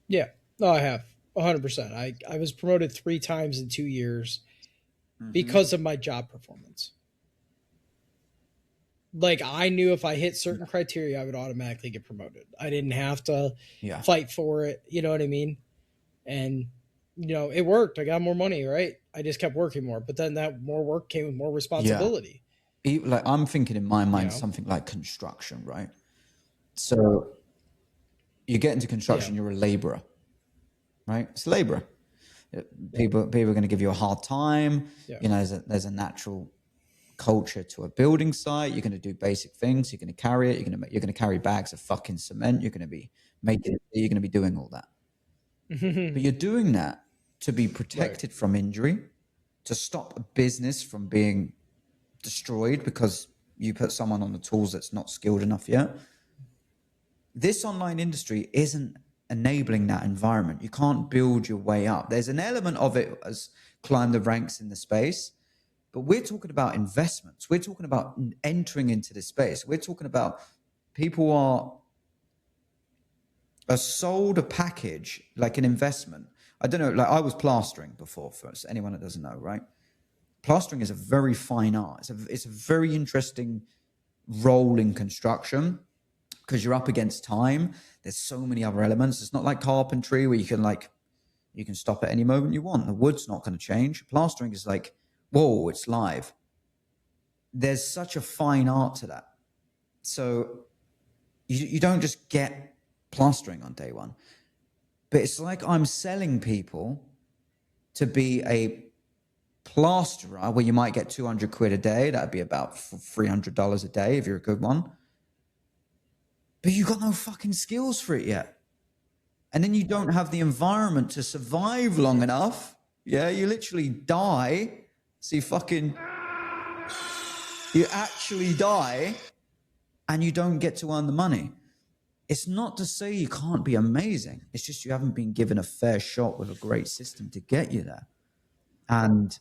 Speaker 4: Yeah, no, I have 100%. I was promoted 3 times in 2 years because of my job performance. Like I knew if I hit certain criteria, I would automatically get promoted. I didn't have to fight for it. You know what I mean? And it worked. I got more money, right? I just kept working more, but then that more work came with more responsibility.
Speaker 3: Like I'm thinking in my mind something like construction, right? So you get into construction, you're a laborer, right? It's a laborer. People are going to give you a hard time. There's a natural culture to a building site. You're going to do basic things. You're going to carry it. You're going to carry bags of fucking cement. You're going to be making it. You're going to be doing all that. But you're doing that to be protected from injury, to stop a business from being destroyed because you put someone on the tools that's not skilled enough yet. This online industry isn't enabling that environment. You can't build your way up. There's an element of it as climb the ranks in the space, but we're talking about investments. We're talking about entering into this space. We're talking about people are sold a package, like an investment. I don't know, like I was plastering before, for anyone that doesn't know, right? Plastering is a very fine art. It's a very interesting role in construction because you're up against time. There's so many other elements. It's not like carpentry where you can stop at any moment you want. The wood's not going to change. Plastering is like, whoa, it's live. There's such a fine art to that. So you don't just get plastering on day one. But it's like I'm selling people to be a plasterer where you might get 200 quid a day. That'd be about $300 a day if you're a good one. But you got no fucking skills for it yet. And then you don't have the environment to survive long enough. Yeah, you literally die. So you actually die and you don't get to earn the money. It's not to say you can't be amazing. It's just you haven't been given a fair shot with a great system to get you there. And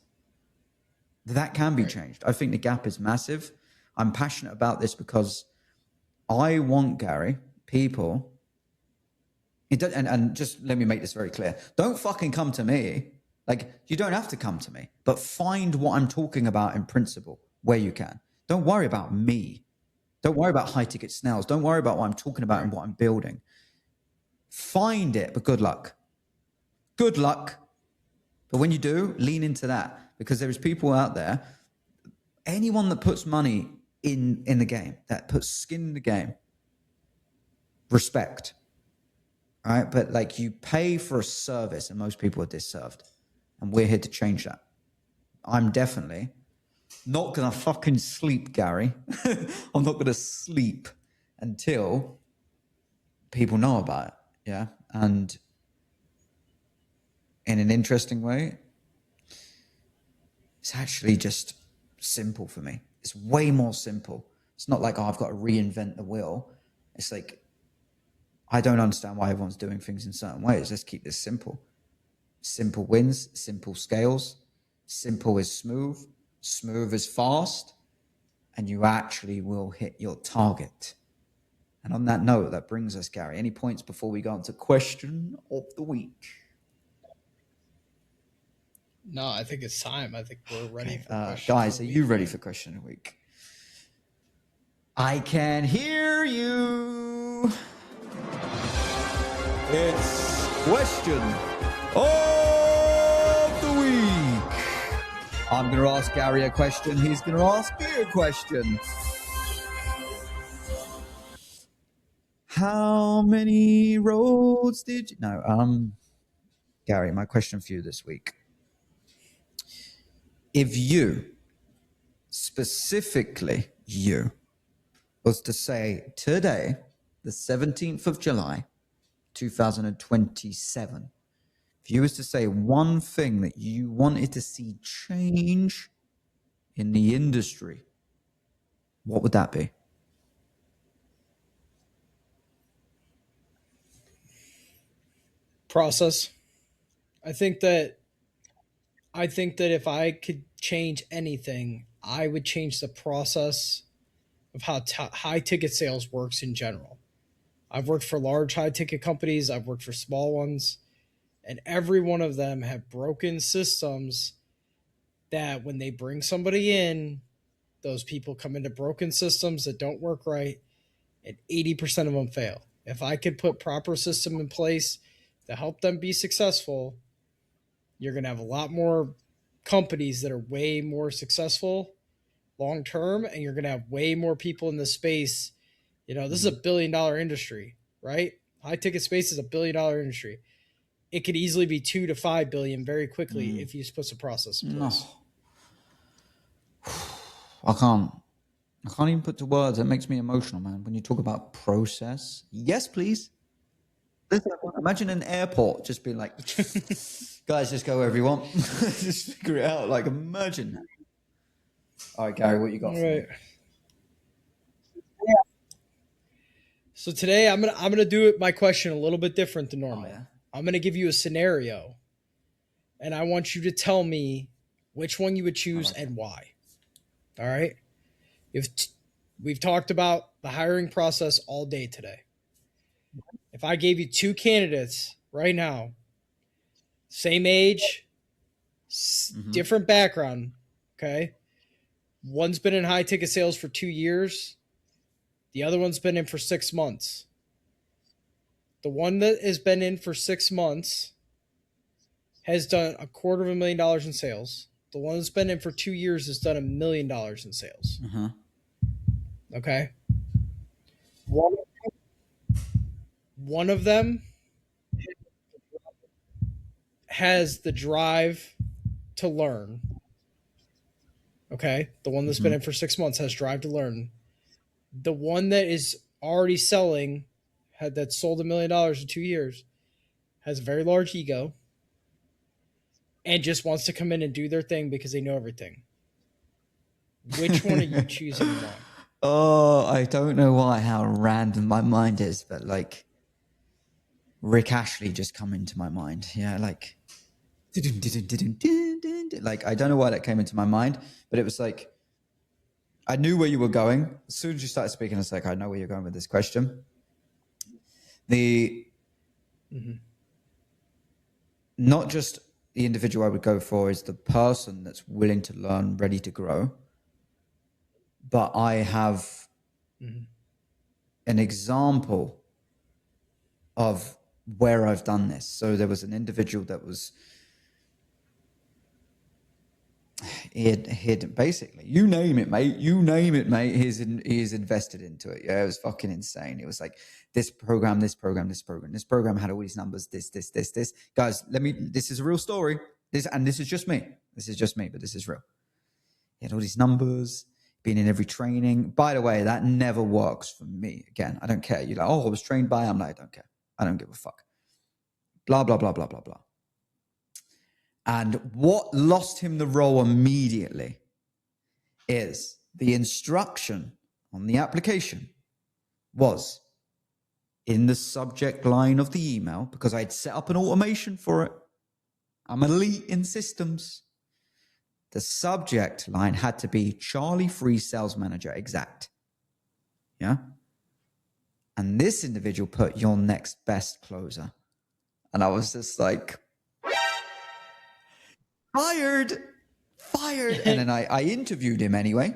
Speaker 3: that can be changed. I think the gap is massive. I'm passionate about this because I want, Gary, people, and just let me make this very clear. Don't fucking come to me. Like, you don't have to come to me, but find what I'm talking about in principle where you can. Don't worry about me. Don't worry about high ticket snails. Don't worry about what I'm talking about and what I'm building. Find it, but good luck. Good luck. But when you do, lean into that because there is people out there, anyone that puts money in the game, that puts skin in the game, respect. All right. But like you pay for a service and most people are disserved. And we're here to change that. I'm definitely not going to fucking sleep, Gary. I'm not going to sleep until people know about it. Yeah. And in an interesting way, it's actually just simple for me. It's way more simple. It's not like, I've got to reinvent the wheel. It's like, I don't understand why everyone's doing things in certain ways. Let's keep this simple. Simple wins, simple scales. Simple is smooth. Smooth is fast. And you actually will hit your target. And on that note, that brings us, Gary, any points before we go on to question of the week?
Speaker 4: No, I think it's time. I think we're ready for question.
Speaker 3: Guys, are you ready for question of the week? I can hear you. It's question of the week. I'm going to ask Gary a question. He's going to ask me a question. How many roads did you... No, Gary, my question for you this week. If you, specifically you, was to say today, the 17th of July, 2027, if you was to say one thing that you wanted to see change in the industry, what would that be?
Speaker 4: Process. I think that if I could change anything, I would change the process of how high ticket sales works in general. I've worked for large high ticket companies, I've worked for small ones, and every one of them have broken systems that when they bring somebody in, those people come into broken systems that don't work right, and 80% of them fail. If I could put proper system in place to help them be successful, you're going to have a lot more companies that are way more successful long term, and you're going to have way more people in the space. You know, this is a $1 billion industry, right? High ticket space is a $1 billion industry. It could easily be 2 to 5 billion very quickly if you just put some process in place.
Speaker 3: I can't even put to words. It makes me emotional, man. When you talk about process, yes, please. Listen, imagine an airport just being like, guys, just go wherever you want. Just figure it out. Like, imagine that. All right, Gary, what you got?
Speaker 4: All right. So today I'm gonna do it my question a little bit different than normal.
Speaker 3: Oh, yeah.
Speaker 4: I'm gonna give you a scenario, and I want you to tell me which one you would choose and why. All right. We've talked about the hiring process all day today. If I gave you two candidates right now, same age, different background, okay? One's been in high ticket sales for 2 years. The other one's been in for 6 months. The one that has been in for 6 months has done $250,000 in sales. The one that's been in for 2 years has done $1 million in sales. Okay. One of them has the drive to learn. Okay. The one that's been in for 6 months has drive to learn. The one that is already selling, that sold $1 million in 2 years, has a very large ego and just wants to come in and do their thing because they know everything. Which one are you choosing and why?
Speaker 3: Oh, I don't know how random my mind is, but like Rick Ashley just come into my mind. Yeah, like I don't know why that came into my mind, but it was like I knew where you were going. As soon as you started speaking, it's like I know where you're going with this question. Not just the individual I would go for is the person that's willing to learn, ready to grow. But I have an example of where I've done this. So there was an individual that was, he had basically, you name it, mate. He's invested into it. Yeah, it was fucking insane. It was like this program had all these numbers, this. Guys, this is a real story. This is just me, but this is real. He had all these numbers, been in every training. By the way, that never works for me. Again, I don't care. You're like, oh, I was trained by, I'm like, I don't care. I don't give a fuck. Blah, blah, blah, blah, blah, blah. And what lost him the role immediately is the instruction on the application was in the subject line of the email, because I'd set up an automation for it. I'm elite in systems. The subject line had to be Charlie Free Sales Manager exact. Yeah. And this individual put your next best closer. And I was just like, fired. And then I interviewed him anyway,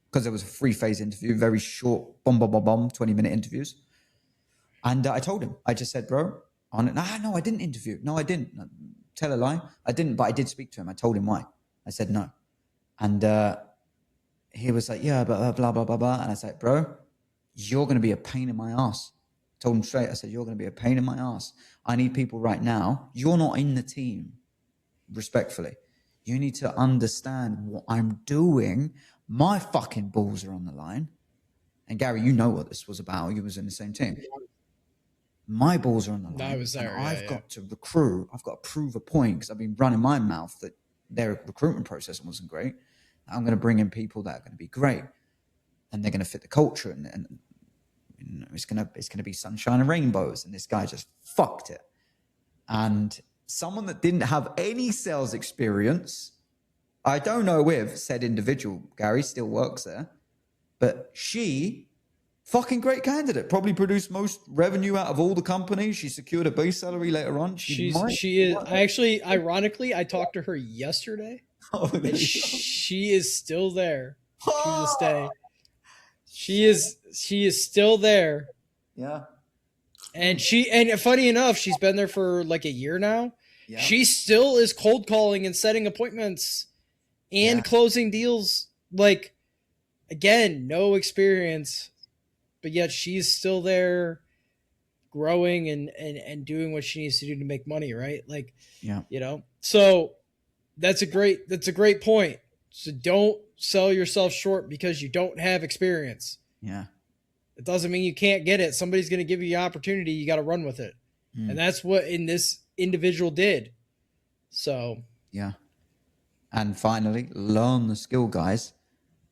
Speaker 3: because there was a 3-phase interview, very short, 20-minute interviews. And I told him, I just said, bro, no, I didn't interview. No, I didn't. Tell a lie. I didn't, but I did speak to him. I told him why. I said no. And he was like, yeah, but blah, blah, blah, blah. And I said, bro, you're going to be a pain in my ass. I told him straight. I said, you're going to be a pain in my ass. I need people right now. You're not in the team, respectfully. You need to understand what I'm doing. My fucking balls are on the line. And Gary, you know what this was about. You was in the same team. My balls are on the line.
Speaker 4: I was there.
Speaker 3: I've got to recruit. I've got to prove a point because I've been running my mouth that their recruitment process wasn't great. I'm going to bring in people that are going to be great, and they're going to fit the culture, and you know, it's going to be sunshine and rainbows. And this guy just fucked it. And someone that didn't have any sales experience, I don't know if said individual, Gary still works there, but she, fucking great candidate, probably produced most revenue out of all the companies. She secured a base salary later on.
Speaker 4: She is. I actually, ironically, I talked to her yesterday, and she is still there to this day. She is still there.
Speaker 3: Yeah.
Speaker 4: And funny enough, she's been there for like a year now.
Speaker 3: Yeah.
Speaker 4: She still is cold calling and setting appointments and closing deals. Like, again, no experience, but yet she's still there growing and doing what she needs to do to make money, right? Like, so that's a great point. So don't sell yourself short because you don't have experience.
Speaker 3: Yeah.
Speaker 4: It doesn't mean you can't get it. Somebody's going to give you the opportunity. You got to run with it. And that's what in this individual did. So,
Speaker 3: yeah. And finally, learn the skill, guys,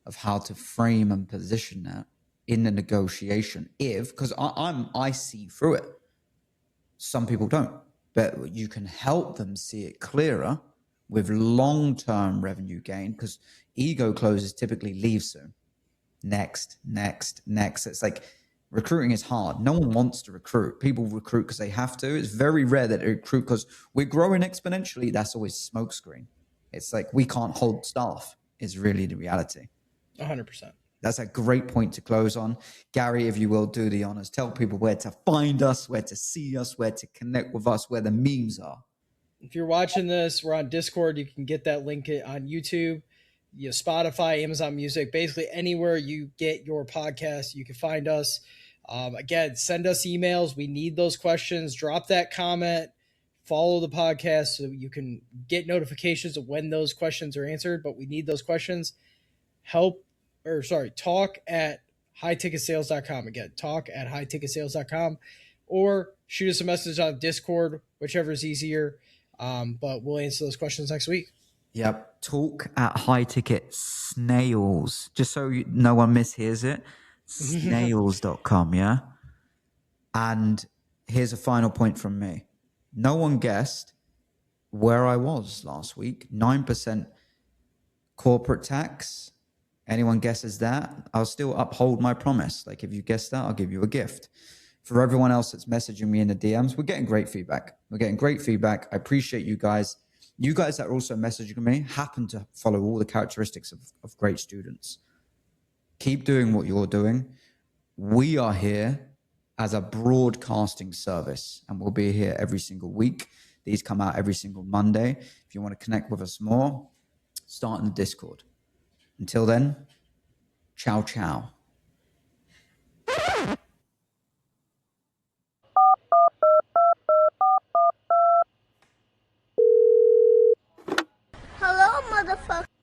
Speaker 3: of how to frame and position that in the negotiation. Because I see through it. Some people don't, but you can help them see it clearer with long-term revenue gain, because ego closes typically leave soon. Next. It's like recruiting is hard. No one wants to recruit. People recruit because they have to. It's very rare that they recruit because we're growing exponentially. That's always smokescreen. It's like we can't hold staff is really the reality.
Speaker 4: 100%.
Speaker 3: That's a great point to close on. Gary, if you will, do the honors. Tell people where to find us, where to see us, where to connect with us, where the memes are.
Speaker 4: If you're watching this, we're on Discord. You can get that link on YouTube, Spotify, Amazon Music, basically anywhere you get your podcast, you can find us. Again, send us emails. We need those questions. Drop that comment. Follow the podcast so you can get notifications of when those questions are answered. But we need those questions. Talk at highticketsales.com. Again, talk at highticketsales.com, or shoot us a message on Discord, whichever is easier. But we'll answer those questions next week.
Speaker 3: Yep. Talk at high ticket snails. Just so no one mishears it. Snails.com, yeah? And here's a final point from me. No one guessed where I was last week. 9% corporate tax. Anyone guesses that? I'll still uphold my promise. Like, if you guess that, I'll give you a gift. For everyone else that's messaging me in the DMs, we're getting great feedback. I appreciate you guys. You guys that are also messaging me happen to follow all the characteristics of great students. Keep doing what you're doing. We are here as a broadcasting service, and we'll be here every single week. These come out every single Monday. If you want to connect with us more, start in the Discord. Until then, ciao, ciao.